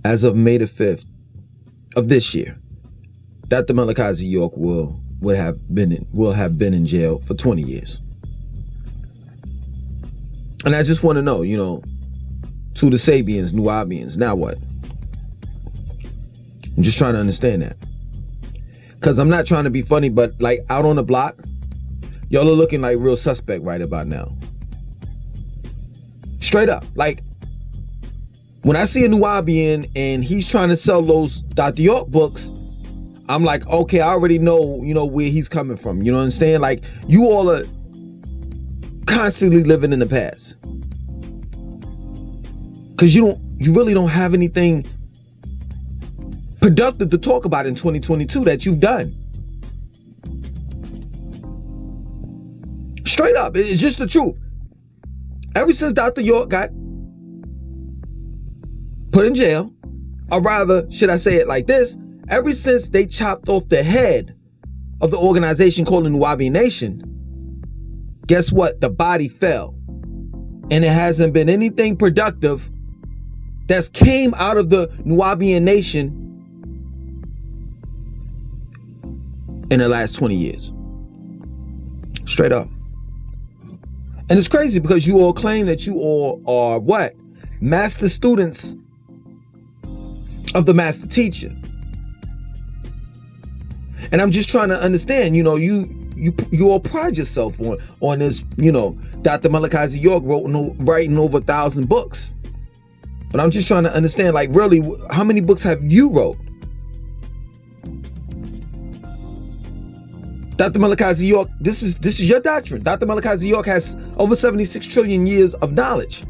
As of May the 5th of this year, Dr. Malachi Z.York will have been in jail for 20 years. And I just want to know, to the Sabians, Nuwaubians, now what? I'm just trying to understand that. Because I'm not trying to be funny, but like out on the block, y'all are looking like real suspect right about now. Straight up. Like, when I see a Nuwaubian and he's trying to sell those Dr. York books, I'm like, okay, I already know, where he's coming from. You know what I'm saying? Like, you all are constantly living in the past. Because you really don't have anything productive to talk about in 2022 that you've done. Straight up, it's just the truth. Ever since Dr. York got put in jail, or rather, should I say it like this, ever since they chopped off the head of the organization called the NAWABIAN Nation, guess what? The body fell. And it hasn't been anything productive that's came out of the NAWABIAN Nation in the last 20 years. Straight up. And it's crazy because you all claim that you all are what? Master students of the master teacher. And I'm just trying to understand, you all pride yourself on this, Dr. Malachi Z.York writing over 1,000 books. But I'm just trying to understand, like, really, how many books have you wrote? Dr. Malachi Z.York, this is your doctrine. Dr. Malachi Z.York has over 76 trillion years of knowledge.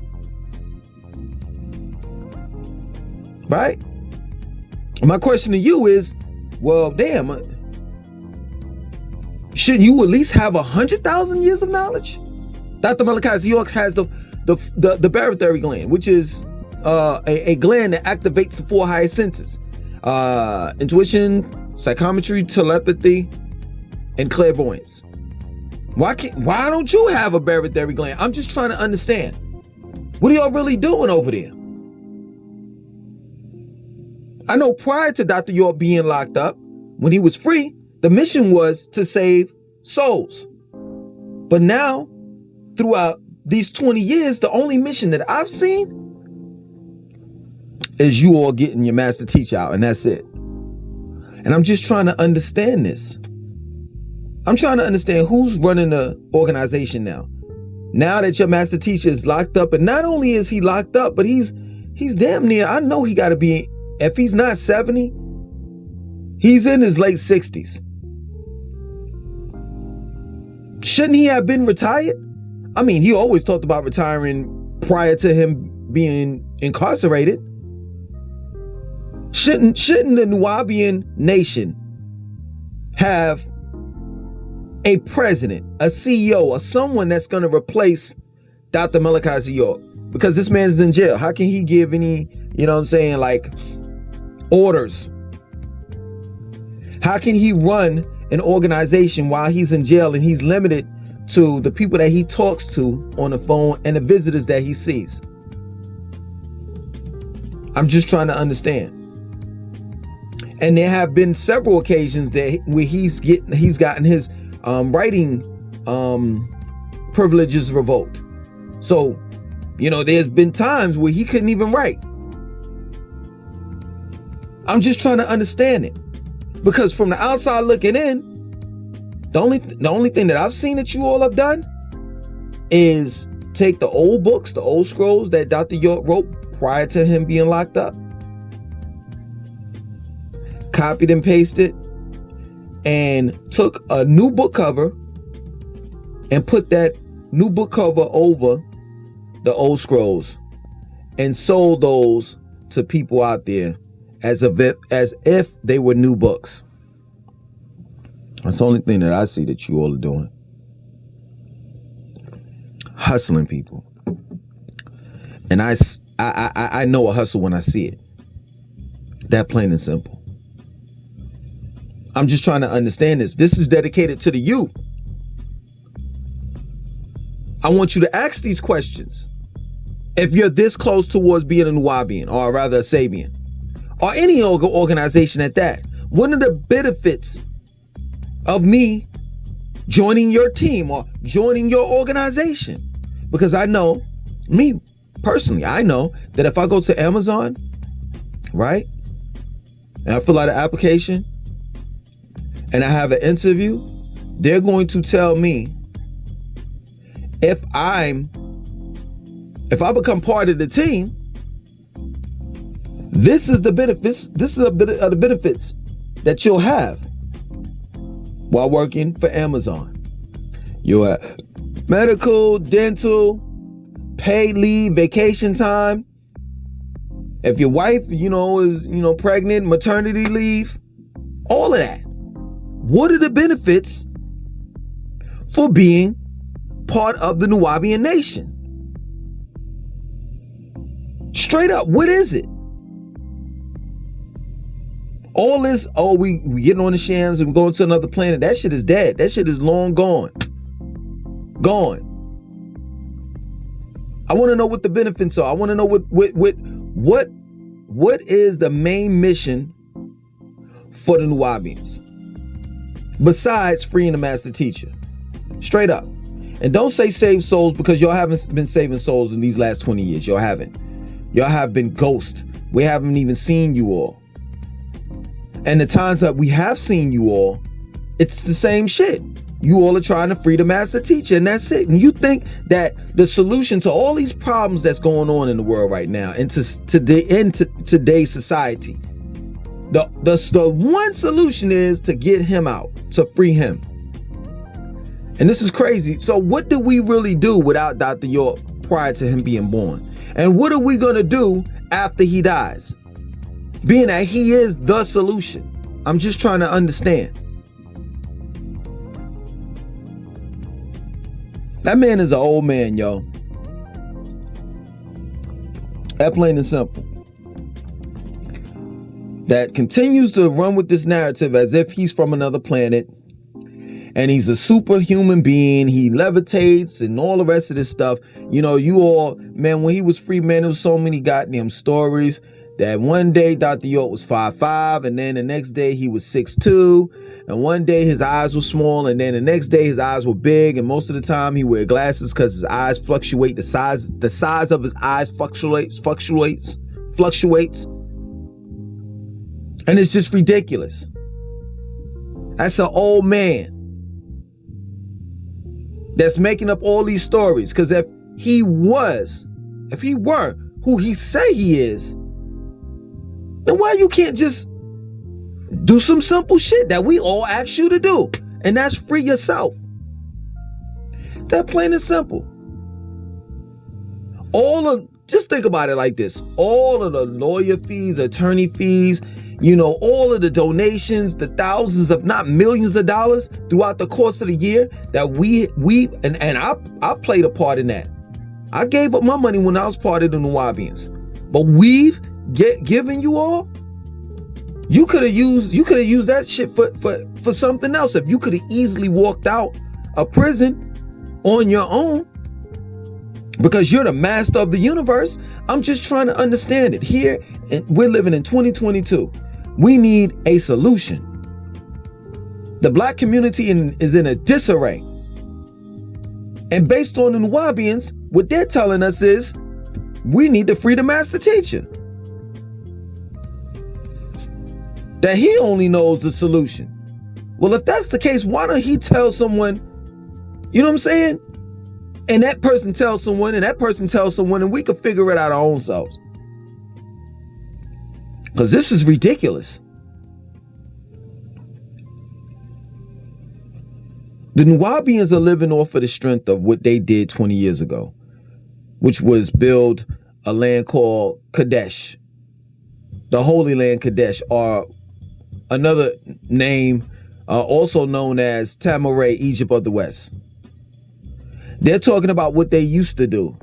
Right? My question to you is, well, damn, shouldn't you at least have 100,000 years of knowledge? Dr. Malachi Z.York has the barytheric gland, which is a gland that activates the 4 highest senses: intuition, psychometry, telepathy, and clairvoyance. Why don't you have a barytheric gland? I'm just trying to understand. What are y'all really doing over there? I know prior to Dr. York being locked up, when he was free, the mission was to save souls. But now, throughout these 20 years, the only mission that I've seen is you all getting your master teacher out, and that's it. And I'm just trying to understand this. I'm trying to understand who's running the organization now. Now that your master teacher is locked up, and not only is he locked up, but he's damn near, I know he got to be, if he's not 70, he's in his late 60s. Shouldn't he have been retired? I mean, he always talked about retiring prior to him being incarcerated. Shouldn't the NAWABIAN Nation have a president, a CEO, or someone that's going to replace Dr. Malachi Z.York? Because this man's in jail. How can he give any, like, orders? How can he run an organization while he's in jail and he's limited to the people that he talks to on the phone and the visitors that he sees? I'm just trying to understand. And there have been several occasions where he's gotten his writing privileges revoked. So, there's been times where he couldn't even write. I'm just trying to understand it. Because from the outside looking in, the only thing that I've seen that you all have done is take the old books, the old scrolls that Dr. York wrote prior to him being locked up, copied and pasted, and took a new book cover and put that new book cover over the old scrolls and sold those to people out there as if they were new books. That's the only thing that I see that you all are doing. Hustling people. And I know a hustle when I see it. That plain and simple. I'm just trying to understand this. This is dedicated to the youth. I want you to ask these questions If you're this close towards being a Nuwaubian, or rather a Sabian, or any organization at that, one of the benefits of me joining your team or joining your organization, because I know, me personally, I know that if I go to Amazon, right, and I fill out an application and I have an interview, they're going to tell me if I become part of the team, this is the benefits. This is a bit of the benefits that you'll have while working for Amazon. You'll have medical, dental, paid leave, vacation time. If your wife, is, pregnant, maternity leave, all of that. What are the benefits for being part of the Nuwaubian nation? Straight up, what is it? All this, we getting on the shams and going to another planet, that shit is dead. That shit is long gone. Gone. I want to know what the benefits are. I want to know what is the main mission for the Nuwaubians besides freeing the master teacher. Straight up. And don't say save souls, because y'all haven't been saving souls in these last 20 years. Y'all haven't. Y'all have been ghost. We haven't even seen you all. And the times that we have seen you all, it's the same shit. You all are trying to free the master teacher, and that's it. And you think that the solution to all these problems that's going on in the world right now, into today's society, the one solution is to get him out, to free him. And this is crazy. So what did we really do without Dr. York prior to him being born? And what are we going to do after he dies? Being that he is the solution. I'm just trying to understand. That man is an old man, yo. That plain and simple. That continues to run with this narrative as if he's from another planet and he's a superhuman being. He levitates and all the rest of this stuff. You all, man, when he was free, man, there was so many goddamn stories that one day Dr. York was 5'5", and then the next day he was 6'2", and one day his eyes were small, and then the next day his eyes were big, and most of the time he wear glasses because his eyes fluctuate. The size of his eyes fluctuates, and it's just ridiculous. That's an old man that's making up all these stories, because if he were who he say he is, then why you can't just do some simple shit that we all ask you to do, and that's free yourself? That plain and simple. Just think about it like this. All of the lawyer fees, attorney fees, all of the donations, the thousands, if not millions of dollars throughout the course of the year that I played a part in that. I gave up my money when I was part of the Nuwaubians. But we've given you all. You could have used that shit for something else. If you could have easily walked out of prison on your own, because you're the master of the universe. I'm just trying to understand it. Here, we're living in 2022. We need a solution. The black community is in a disarray. And based on the Nuwaubians, what they're telling us is we need to free the master teacher. That he only knows the solution. Well, if that's the case, why don't he tell someone, you know what I'm saying? And that person tells someone, and that person tells someone, and we can figure it out our own selves. Because this is ridiculous. The Nuwaubians are living off of the strength of what they did 20 years ago, which was build a land called Kadesh, the Holy Land Kadesh, or another name also known as Tama-re, Egypt of the West. They're talking about what they used to do.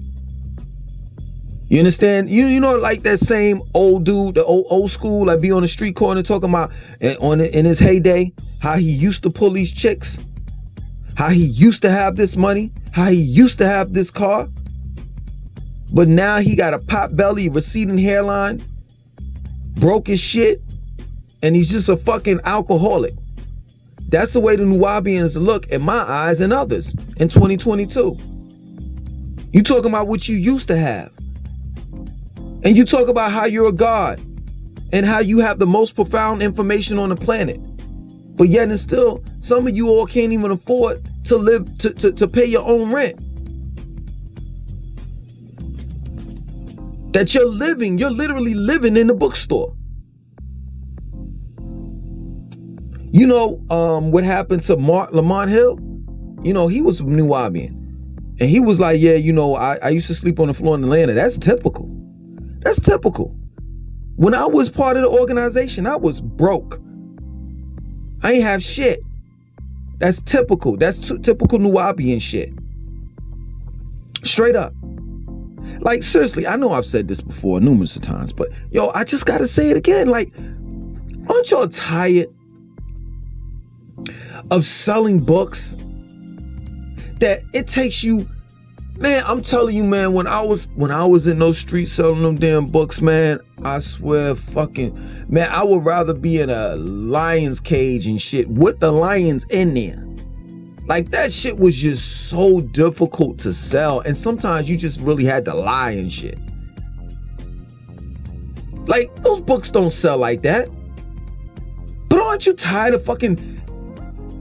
You understand? You know, like that same old dude, the old school, like be on the street corner talking about in his heyday, how he used to pull these chicks, how he used to have this money, how he used to have this car. But now he got a pot belly, receding hairline, broke as shit, and he's just a fucking alcoholic. That's the way the Nuwaubians look in my eyes and others in 2022. You talking about what you used to have. And you talk about how you're a god and how you have the most profound information on the planet. But yet and still, some of you all can't even afford to live, to pay your own rent. That you're literally living in the bookstore. You know what happened to Lamont Hill? You know, he was from Nuwaubian. And he was like, yeah, you know, I used to sleep on the floor in Atlanta. That's typical. That's typical. When I was part of the organization, I was broke. I ain't have shit. That's typical. That's typical Nuwaubian shit. Straight up. Like, seriously, I know I've said this before numerous of times, but yo, I just gotta say it again. Like, aren't y'all tired of selling books that it takes you, man, I'm telling you, man, when I was in those streets selling them damn books, man, I swear fucking, man, I would rather be in a lion's cage and shit with the lions in there. Like, that shit was just so difficult to sell, and sometimes you just really had to lie and shit. Like, those books don't sell like that. But aren't you tired of fucking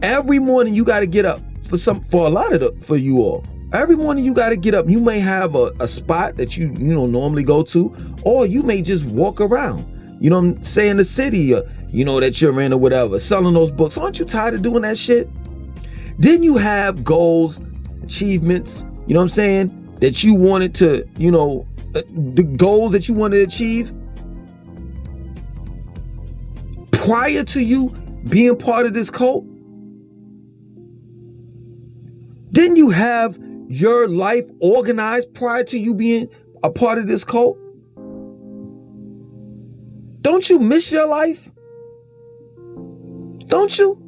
every morning you gotta get up for you all? Every morning you gotta get up. You may have a spot that you normally go to, or you may just walk around. You know what I'm saying? The city, that you're in or whatever, selling those books. Aren't you tired of doing that shit? Didn't you have goals, achievements, you know what I'm saying, that you wanted to, the goals that you wanted to achieve prior to you being part of this cult? Didn't you have your life organized prior to you being a part of this cult? Don't you miss your life? Don't you?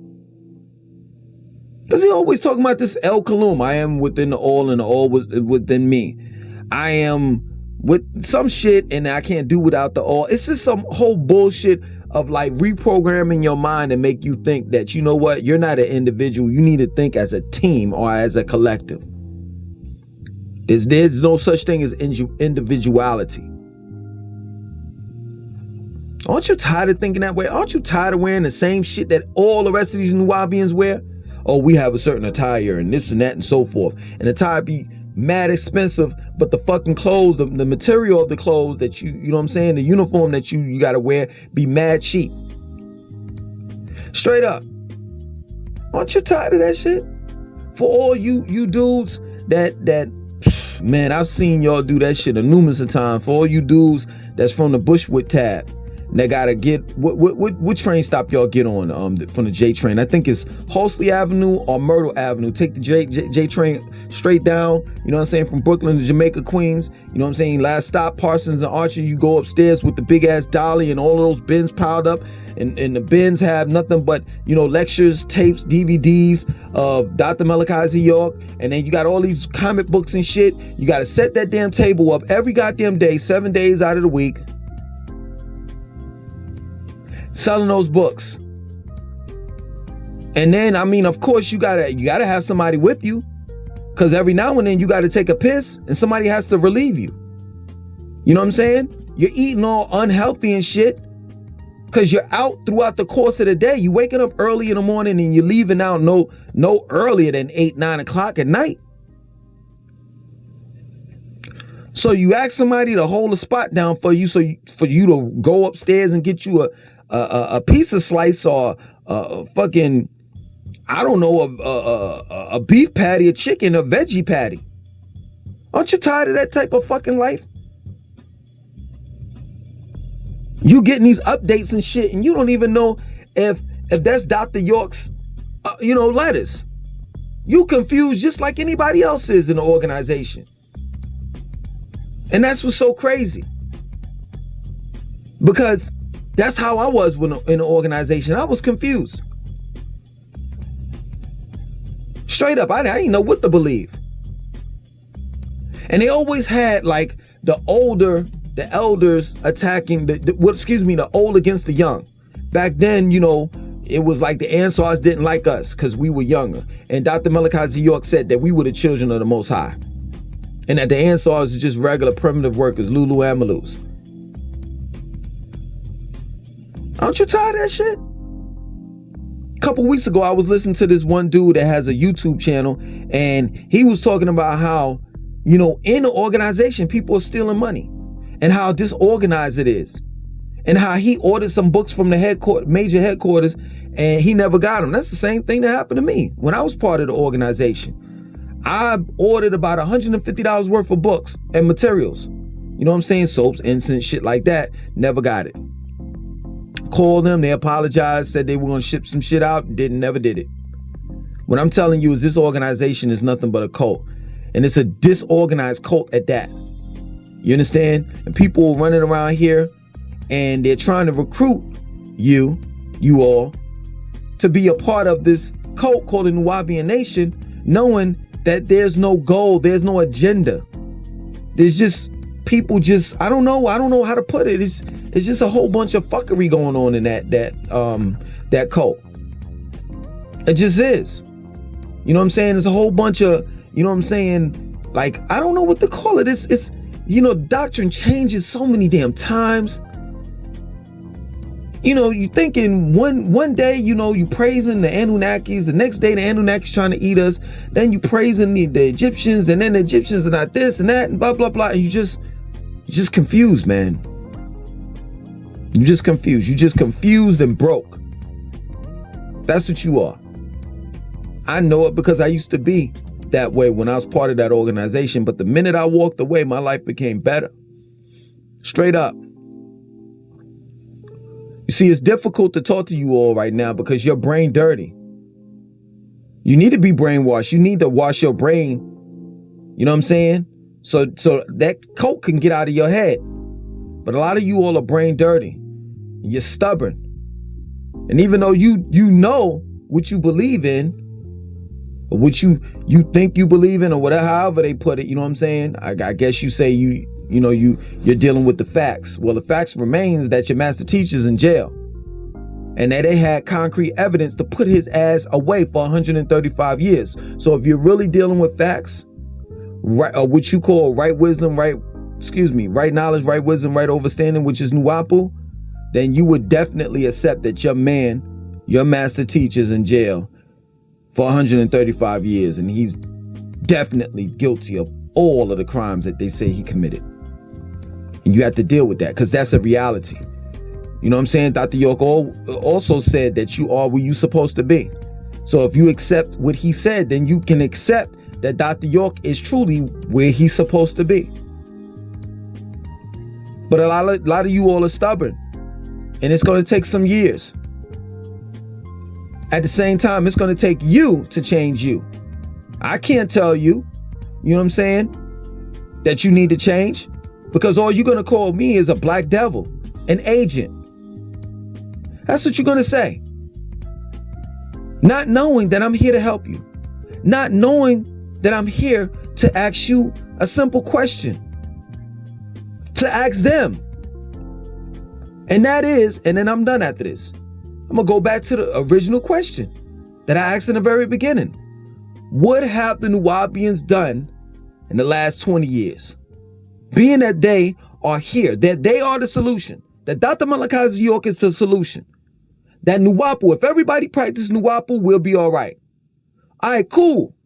Because he always talking about this El Kalum. I am within the all and the all within me. I am with some shit and I can't do without the all. It's just some whole bullshit of like reprogramming your mind and make you think that, you know what, you're not an individual. You need to think as a team or as a collective. There's no such thing as individuality. Aren't you tired of thinking that way? Aren't you tired of wearing the same shit that all the rest of these Nuwaubians wear? Oh, we have a certain attire and this and that and so forth. And attire be mad expensive, but the fucking clothes, the material of the clothes that you know what I'm saying, the uniform that you gotta wear be mad cheap. Straight up. Aren't you tired of that shit? For all you dudes that man, I've seen y'all do that shit a numerous of times. For all you dudes that's from the Bushwick tab, they gotta get what train stop y'all get on from the J train? I think it's Halsey Avenue or Myrtle Avenue. Take the J train straight down, you know what I'm saying, from Brooklyn to Jamaica, Queens. You know what I'm saying? Last stop, Parsons and Archer. You go upstairs with the big ass dolly and all of those bins piled up, and the bins have nothing but, lectures, tapes, DVDs of Dr.Malachi Z.York, and then you got all these comic books and shit. You gotta set that damn table up every goddamn day, 7 days out of the week, selling those books. And then, of course, you gotta have somebody with you, because every now and then you gotta take a piss and somebody has to relieve you. You know what I'm saying? You're eating all unhealthy and shit because you're out throughout the course of the day. You waking up early in the morning and you're leaving out no earlier than 8-9 o'clock at night. So you ask somebody to hold a spot down for you, for you to go upstairs and get you a pizza slice or a fucking, I don't know, a beef patty, a chicken, a veggie patty. Aren't you tired of that type of fucking life? You getting these updates and shit, and you don't even know if that's Dr. York's, letters. You confused just like anybody else is in the organization. And that's what's so crazy. Because that's how I was in the organization. I was confused. Straight up, I didn't know what to believe. And they always had like the elders attacking the old against the young. Back then, it was like the Ansars didn't like us because we were younger. And Dr. Malachi Z.York said that we were the children of the Most High. And that the Ansars are just regular primitive workers, Lulu and Malus. Aren't you tired of that shit? A couple weeks ago, I was listening to this one dude that has a YouTube channel, and he was talking about how, in the organization, people are stealing money and how disorganized it is. And how he ordered some books from the major headquarters and he never got them. That's the same thing that happened to me when I was part of the organization. I ordered about $150 worth of books and materials. You know what I'm saying? Soaps, incense, shit like that. Never got it. Called them, they apologized, said they were going to ship some shit out, never did it. What I'm telling you is this organization is nothing but a cult. And it's a disorganized cult at that. You understand? And people running around here and they're trying to recruit you all, to be a part of this cult called the Nuwaubian Nation, knowing that there's no goal, there's no agenda. There's just people I don't know how to put it. It's just a whole bunch of fuckery going on in that cult. It just is. You know what I'm saying? There's a whole bunch of, like, I don't know what to call it. It's doctrine changes so many damn times. You thinking one day, you praising the Anunnakis, the next day the Anunnakis trying to eat us, then you praising the Egyptians, and then the Egyptians are not this and that, and blah, blah, blah, and you're just confused, man. You're just confused. You're just confused and broke. That's what you are. I know it because I used to be that way when I was part of that organization, but the minute I walked away, my life became better. Straight up. You see, it's difficult to talk to you all right now because your brain dirty. You need to be brainwashed. You need to wash your brain. You know what I'm saying? So that coke can get out of your head. But a lot of you all are brain dirty. And you're stubborn. And even though you know what you believe in, or what you think you believe in, or whatever, however they put it, you know what I'm saying? I guess you say you're dealing with the facts. Well, the facts remains that your master teacher's in jail, and that they had concrete evidence to put his ass away for 135 years. So if you're really dealing with facts, right, or what you call right wisdom, right knowledge, right wisdom, right understanding, which is Nuwaubu, then you would definitely accept that your master teacher's in jail for 135 years, and he's definitely guilty of all of the crimes that they say he committed. And you have to deal with that because that's a reality. You know what I'm saying? Dr. York also said that you are where you're supposed to be. So if you accept what he said, then you can accept that Dr. York is truly where he's supposed to be. But a lot of you all are stubborn, and it's going to take some years. At the same time, it's going to take you to change you. I can't tell you, you know what I'm saying, that you need to change, because all you're going to call me is a black devil, an agent. That's what you're going to say. Not knowing that I'm here to help you. Not knowing that I'm here to ask you a simple question. To ask them. And that is, and then I'm done after this, I'm going to go back to the original question that I asked in the very beginning. What have the Nuwaubians done in the last 20 years? Being that they are here, that they are the solution, that Dr. Malachi Z.York is the solution, that Nuwaubu, if everybody practices Nuwaubu, we'll be all right. All right, cool.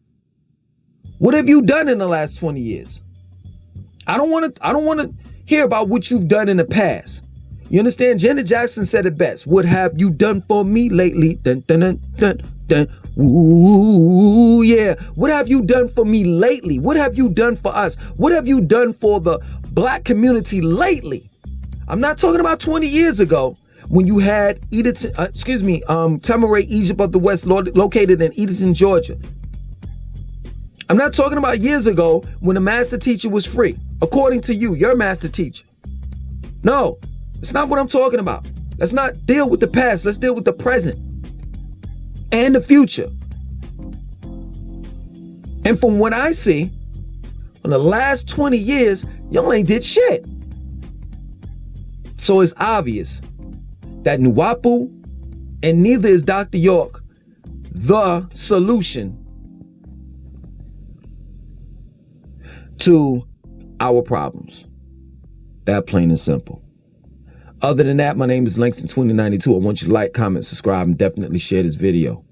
What have you done in the last 20 years? I don't want to hear about what you've done in the past. You understand? Janet Jackson said it best. What have you done for me lately? Dun, dun, dun, dun, dun. Ooh, yeah. What have you done for me lately? What have you done for us? What have you done for the black community lately? I'm not talking about 20 years ago when you had tama-re, Egypt of the West, located in Edenton, Georgia. I'm not talking about years ago when the master teacher was free, according to you, your master teacher. No. It's not what I'm talking about. Let's not deal with the past. Let's deal with the present and the future. And from what I see, in the last 20 years, Y'all ain't did shit. So it's obvious that Nuwaubu and neither is Dr. York the solution to our problems. That plain and simple. Other than that, my name is Langston2092. I want you to like, comment, subscribe, and definitely share this video.